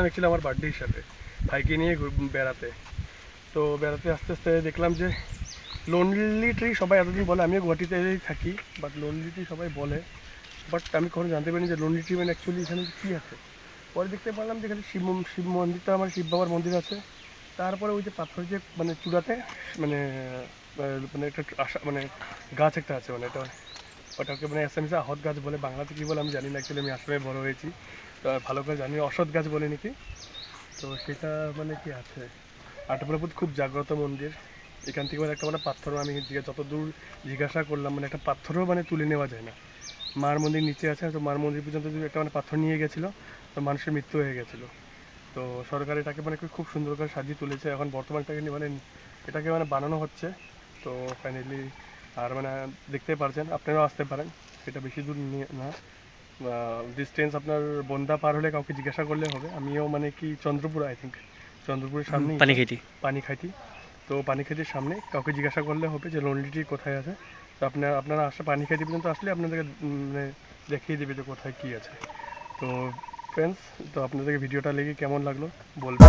আসছিলাম আমার বার্থডে হিসাবে ভাইকে নিয়ে বেড়াতে। তো বেড়াতে আস্তে আস্তে দেখলাম যে লোনলি ট্রি সবাই এতদিন বলে, আমিও গুয়াহাটিতেই থাকি, বাট লোনলি ট্রি সবাই বলে, বাট আমি কখনো জানতে পারিনি যে লোনলি ট্রি মানে অ্যাকচুয়ালি এখানে কী আছে। পরে দেখতে পারলাম যে এখানে শিব মন্দিরটা, আমার শিব বাবার মন্দির আছে। তারপরে ওই যে পাথর যে মানে চূড়াতে মানে মানে একটা মানে গাছ একটা আছে, মানে এটা ওটাকে মানে এসামিসে আহত গাছ বলে, বাংলাতে কী বলে আমি জানি না, অ্যাকচুয়ালি আমি আসামে বড় হয়েছি তো ভালো করে জানি, অসৎ গাছ বলে নাকি। তো সেটা মানে কি আছে আটপলাপুর খুব জাগ্রত মন্দির। এখান থেকে মানে একটা মানে পাথরও আমি যতদূর জিজ্ঞাসা করলাম, মানে একটা পাথরও মানে তুলে নেওয়া যায় না। মার মন্দির নিচে আছে, তো মার মন্দির পর্যন্ত যদি একটা মানে পাথর নিয়ে গেছিলো তো মানুষের মৃত্যু হয়ে গেছিলো। তো সরকার এটাকে মানে খুব সুন্দর করে সাজিয়ে তুলেছে, এখন বর্তমানটাকে মানে এটাকে মানে বানানো হচ্ছে। তো ফাইনালি আর মানে দেখতে পারছেন, আপনারাও আসতে পারেন, এটা বেশি দূর নিয়ে না, ডিস্টেন্স আপনার বন্দা পার হলে কাউকে জিজ্ঞাসা করলে হবে। আমিও মানে কি চন্দ্রপুর, আই থিঙ্ক চন্দ্রপুরের সামনে পানিখাইটি, তো পানিখাইটির সামনে কাউকে জিজ্ঞাসা করলে হবে যে লোনলিটি কোথায় আছে। তো আপনারা পানিখাইটি পর্যন্ত আসলে আপনাদেরকে মানে দেখিয়ে দেবে যে কোথায় কী আছে। তো ফ্রেন্ডস, তো আপনাদেরকে ভিডিওটা লেগে কেমন লাগলো বলবেন।